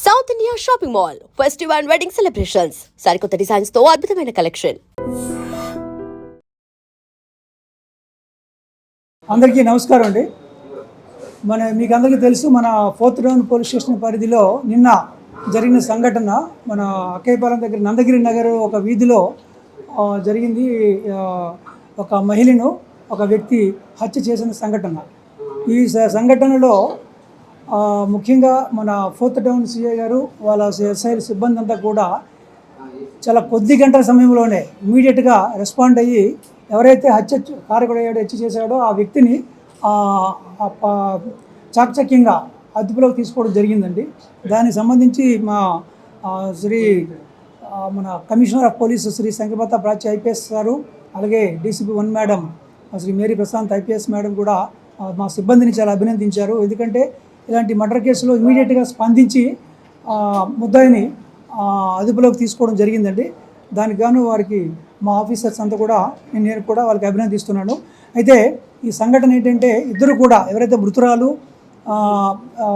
South India shopping mall festival and wedding celebrations సరికొత్త designs తో అద్భుతమైన కలెక్షన్. అందరికీ నమస్కారం అండి. మీకు అందరికీ తెలుసు, మన 4th టౌన్ పోలీస్ స్టేషన్ పరిధిలో నిన్న జరిగిన సంఘటన మన అక్కయ్యపాలెం దగ్గర నందగిరి నగర్ ఒక వీధిలో జరిగింది. ఒక మహిళను ఒక వ్యక్తి హత్య చేసిన సంఘటన. ఈ సంఘటనలో ముఖ్యంగా మన 4th టౌన్ సిఐ గారు వాళ్ళ ఎస్ఐ సిబ్బంది అంతా కూడా చాలా కొద్ది గంటల సమయంలోనే ఇమీడియట్గా రెస్పాండ్ అయ్యి ఎవరైతే కారకుడయ్యాడో హత్య చేశాడో ఆ వ్యక్తిని చాకచక్యంగా అదుపులోకి తీసుకోవడం జరిగిందండి. దానికి సంబంధించి మన commissioner of police Shri Shankarpratap Prachya IPS గారు, అలాగే DCP 1 madam Shri Mary Prashanth IPS madam కూడా మా సిబ్బందిని చాలా అభినందించారు. ఎందుకంటే ఇలాంటి మర్డర్ కేసులో ఇమీడియట్గా స్పందించి ముద్దాయిని అదుపులోకి తీసుకోవడం జరిగిందండి. దానికి గాను వారికి మా ఆఫీసర్స్ అంతా కూడా నేను కూడా వాళ్ళకి అభినందిస్తున్నాను. అయితే ఈ సంఘటన ఏంటంటే ఇద్దరు కూడా ఎవరైతే మృతురాలు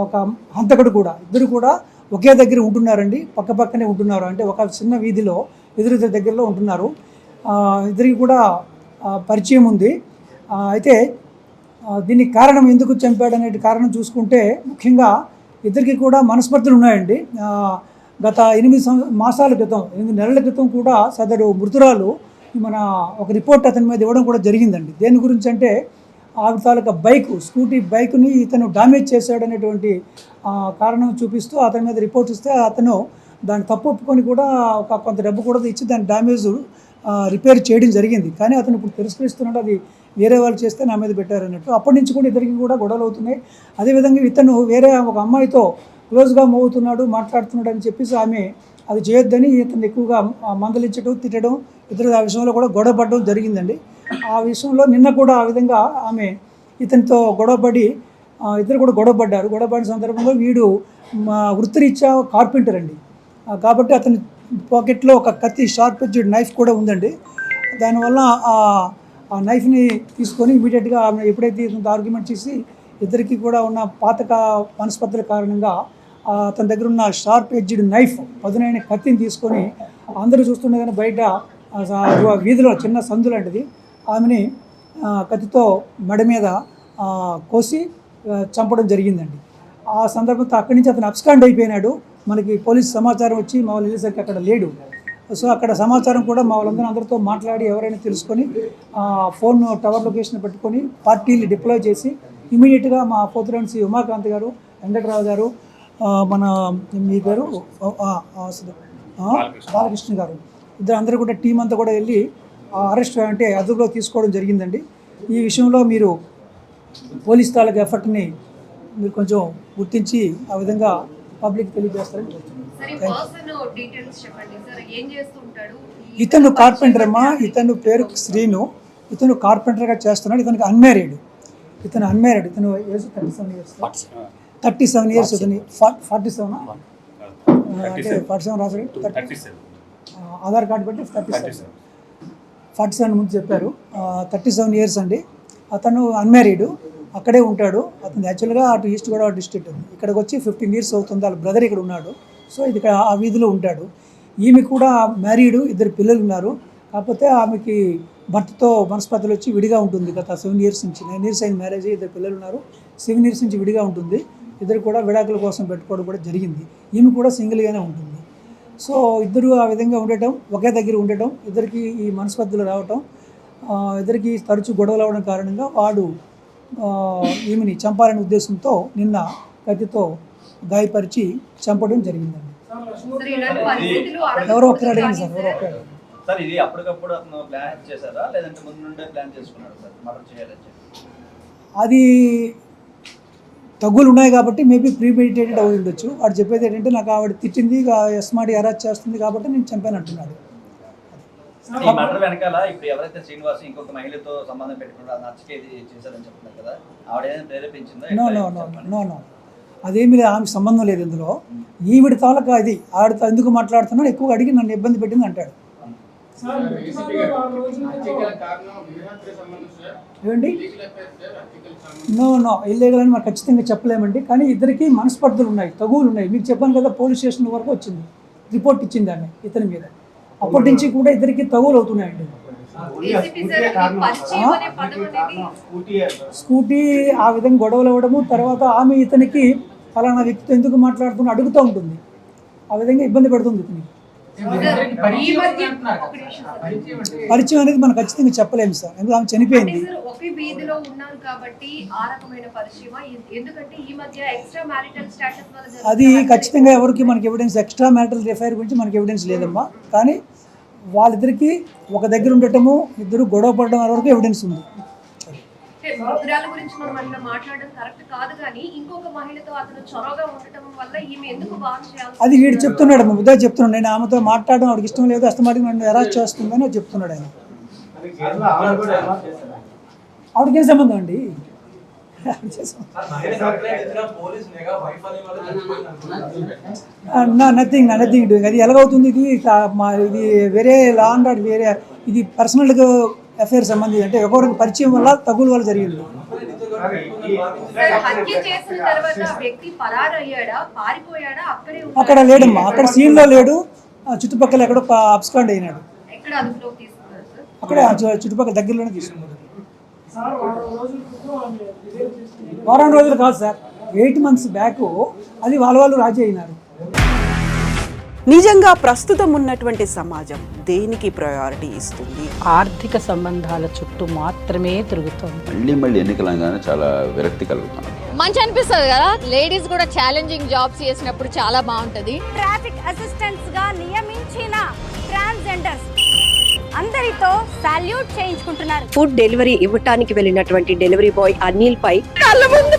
ఒక హంతకుడు కూడా ఇద్దరు కూడా ఒకే దగ్గర ఉంటున్నారండి. పక్కనే ఉంటున్నారు. అంటే ఒక చిన్న వీధిలో ఎదురు దగ్గరలో ఉంటున్నారు. ఇద్దరికి కూడా పరిచయం ఉంది. అయితే దీనికి కారణం ఎందుకు చంపాడనే కారణం చూసుకుంటే ముఖ్యంగా ఇద్దరికి కూడా మనస్పర్ధలు ఉన్నాయండి. గత 8 మాసాల క్రితం 8 నెలల క్రితం కూడా సదరు మృతురాలు మన ఒక రిపోర్ట్ అతని మీద ఇవ్వడం కూడా జరిగిందండి. దేని గురించి అంటే ఆవిడ తాలూకా స్కూటీ బైక్ని ఇతను డ్యామేజ్ చేశాడనేటువంటి కారణం చూపిస్తూ అతని మీద రిపోర్ట్ ఇస్తే అతను దాన్ని తప్పు ఒప్పుకొని కూడా కొంత డబ్బు కూడా ఇచ్చి దాని డ్యామేజ్ రిపేర్ చేయడం జరిగింది. కానీ అతను ఇప్పుడు తిరస్కరిస్తున్నాడు, అది వేరే వాళ్ళు చేస్తే నా మీద పెట్టారన్నట్టు. అప్పటి నుంచి కూడా ఇద్దరికి కూడా గొడవలు అవుతున్నాయి. అదేవిధంగా ఇతను వేరే ఒక అమ్మాయితో క్లోజ్గా మోగుతున్నాడు, మాట్లాడుతున్నాడు అని చెప్పేసి ఆమె అది చేయొద్దని ఇతను ఎక్కువగా మందలించడం, తిట్టడం, ఇద్దరు ఆ విషయంలో కూడా గొడవపడడం జరిగిందండి. ఆ విషయంలో నిన్న కూడా ఆ విధంగా ఆమె ఇతనితో గొడవపడి ఇద్దరు కూడా గొడవపడ్డారు. గొడవపడిన సందర్భంలో వీడు వృత్తిరీత్యా కార్పెంటర్ అండి. కాబట్టి అతని పాకెట్లో ఒక కత్తి షార్ప్ ఎడ్జ్డ్ నైఫ్ కూడా ఉందండి. దానివల్ల ఆ నైఫ్ని తీసుకొని ఇమీడియట్గా ఆమె ఎప్పుడైతే ఇతనితో ఆర్గ్యుమెంట్ చేసి ఇద్దరికి కూడా ఉన్న పాతక మనస్పర్ధల కారణంగా అతని దగ్గర ఉన్న షార్ప్ ఎడ్జ్డ్ నైఫ్ పదునైన కత్తిని తీసుకొని అందరూ చూస్తుండగానే బయట వీధిలో చిన్న సందు లాంటిది ఆమెని కత్తితో మెడ మీద కోసి చంపడం జరిగిందండి. ఆ సందర్భంతో అక్కడి నుంచి అతను అబ్స్కాండ్ అయిపోయినాడు. మనకి పోలీసు సమాచారం వచ్చి మా వాళ్ళు వెళ్ళేసరికి అక్కడ లేడు. సో అక్కడ సమాచారం కూడా మా అందరితో మాట్లాడి ఎవరైనా తెలుసుకొని ఫోన్ టవర్ లొకేషన్ పెట్టుకొని పార్టీలు డిప్లాయ్ చేసి ఇమీడియట్గా మా 4th టౌన్ సి ఉమాకాంత్ గారు, వెంకటరావు గారు, మన మీ పేరు బాలకృష్ణ గారు, అందరూ కూడా టీం అంతా కూడా వెళ్ళి అరెస్ట్ అంటే అదుపులో తీసుకోవడం జరిగిందండి. ఈ విషయంలో మీరు పోలీస్ తాలూకా ఎఫర్ట్ని మీరు కొంచెం గుర్తించి ఆ విధంగా పబ్లిక్ తెలియజేస్తారని ఇతను కార్పెంటర్ అమ్మా. ఇతను పేరు శ్రీను. ఇతను కార్పెంటర్గా చేస్తున్నాడు. ఇతనికి అన్మ్యారీడ్. ఇతను ఏజ్ 37 ఇయర్స్. ఇతని 47 అంటే 47 రాసాడు. ఆధార్ కార్డు బట్టి 47 ముందు చెప్పారు. 37 ఇయర్స్ అండి. అతను అన్మ్యారీడ్, అక్కడే ఉంటాడు. అతను యాక్చువల్గా అటు ఈస్ట్ గోదావరి డిస్ట్రిక్ట్. ఇక్కడికి వచ్చి 15 ఇయర్స్ అవుతుంది. వాళ్ళ బ్రదర్ ఇక్కడ ఉన్నాడు. సో ఇది ఆ వీధిలో ఉంటాడు. ఈమె కూడా మ్యారీడు, 2 పిల్లలు ఉన్నారు. కాకపోతే ఆమెకి భర్తతో మనస్పర్ధలు వచ్చి విడిగా ఉంటుంది. గత 7 ఇయర్స్ నుంచి 9 ఇయర్స్ అయిన మ్యారేజ్, 2 పిల్లలు ఉన్నారు. 7 ఇయర్స్ నుంచి విడిగా ఉంటుంది. ఇద్దరు కూడా విడాకుల కోసం పెట్టుకోవడం కూడా జరిగింది. ఈమె కూడా సింగిల్గానే ఉంటుంది. సో ఇద్దరు ఆ విధంగా ఉండటం, ఒకే దగ్గర ఉండటం, ఇద్దరికి ఈ మనస్పర్ధలు రావటం, ఇద్దరికి తరచూ గొడవలు అవ్వడం కారణంగా వాడు ఈమెని చంపాలనే ఉద్దేశంతో నిన్న కత్తితో గాయపరిచి చంపడం జరిగిందండి. ఎవరో ఒకరు అడిగాను సార్, ఎవరో ఒకరు. ఇది అప్పటికప్పుడు అతను ప్లాన్ చేశారా లేదంటే ముందు నుండే ప్లాన్ చేసుకున్నాడు సార్ మర్డర్ చేయాలని చెప్పి? అది తగ్గులు ఉన్నాయి కాబట్టి మేబీ ప్రీమెడిటేటెడ్ అయి ఉండొచ్చు. వాడు చెప్పేది ఏంటంటే నాకు ఆవిడ తిట్టింది, ఎస్మాడి అరెస్ట్ చేస్తుంది కాబట్టి నేను చంపాను అంటున్నాడు. ఈ మర్డర్ వెనకాల ఇప్పుడు ఎవరైతే శ్రీనివాస్ ఇంకొక మహిళతో సంబంధం పెట్టుకున్నారో నచ్చకేది చేశారని చెప్తున్నారు కదా, ఆవిడ ఏదైనా ప్రేరేపించిందా? నో అదేమీ లేదు. ఆమెకు సంబంధం లేదు ఇందులో. ఈవిడ తాలూకా అది ఆవిడతో ఎందుకు మాట్లాడుతున్నాడు ఎక్కువగా అడిగి నన్ను ఇబ్బంది పెట్టింది అంటాడు. ఏమండి నో ఇల్లీగల్ అని మనం ఖచ్చితంగా చెప్పలేమండి. కానీ ఇద్దరికి మనస్పర్ధలు ఉన్నాయి, తగువులు ఉన్నాయి. మీకు చెప్పాను కదా, పోలీస్ స్టేషన్ వరకు వచ్చింది, రిపోర్ట్ ఇచ్చింది దాన్ని ఇతని మీద. అప్పటి నుంచి కూడా ఇద్దరికి తగువులు అవుతున్నాయండి. స్కూటీ ఆ విధంగా గొడవలు అవ్వడము, తర్వాత ఆమె ఇతనికి ఫలానా వ్యక్తితో ఎందుకు మాట్లాడుతున్నా అడుగుతూ ఉంటుంది, ఆ విధంగా ఇబ్బంది పెడుతుంది ఇతనికి. పరిచయం అనేది మనం ఖచ్చితంగా చెప్పలేము సార్, ఎందుకంటే ఆమె చనిపోయింది. అది ఖచ్చితంగా ఎవరికి మనకి ఎవిడెన్స్, ఎక్స్ట్రా మ్యారిటల్ అఫైర్ గురించి మనకి ఎవిడెన్స్ లేదమ్మా. కానీ వాళ్ళిద్దరికి ఒక దగ్గర ఉండటము, ఇద్దరు గొడవ పడడం వరకు ఎవిడెన్స్ ఉంది. మృతురాల గురించి మనం అట్లా మాట్లాడడం కరెక్ట్ కాదు, కానీ ఇంకొక మహిళతో అతను చొరవగా ఉండటం వల్ల ఈమె ఎందుకు బాగా చేయాలి? అది వీడు చెప్తున్నాడు, ముద్దా చెప్తున్నాడు. నేను ఆమెతో మాట్లాడడం ఆవిడకి ఇష్టం లేదు, అస్తమాటికి నన్ను అరెస్ట్ చేస్తుందని చెప్తున్నాడు ఆయన. ఆవిడకేం సంబంధం అండి? Nothing doing. అది ఎలాగవుతుంది? ఇది ఇది వేరే లా అండ్ ఆర్డర్, వేరే ఇది పర్సనల్గా అఫైర్ సంబంధించి, అంటే ఒకరికి పరిచయం వల్ల తగులు వల్ల జరిగింది. అక్కడ లేడమ్మా, అక్కడ సీన్లో లేడు, చుట్టుపక్కల ఎక్కడో అబ్స్కాండ్ అయినాడు. అక్కడ చుట్టుపక్కల దగ్గరలోనే తీసుకున్నాడు. వారం రోజులు కాదు సార్, 8 months బ్యాక్ అది వాళ్ళు రాజీ అయినారు. నిజంగా ప్రస్తుతం ఉన్నటువంటి సమాజం దేనికి ప్రయారిటీ ఇస్తుంది? ఆర్థిక సంబంధాల చుట్టూ మాత్రమే తిరుగుతుంది. మళ్ళీ ఎన్నికలంగానే చాలా విరక్తి కలుగుతాను. మంచి అనిపిస్తుంది కదా, లేడీస్ కూడా ఛాలెంజింగ్ జాబ్స్ చేసినప్పుడు చాలా బాగుంటది. ట్రాఫిక్ అసిస్టెంట్స్ గా నియమించిన ట్రాన్స్జెండర్స్ అందరితో సాల్యూట్ చేయించుకుంటున్నారు. ఫుడ్ డెలివరీ ఇవ్వటానికి వెళ్ళినటువంటి డెలివరీ బాయ్ అనిల్ పై కళ్ళ ముందు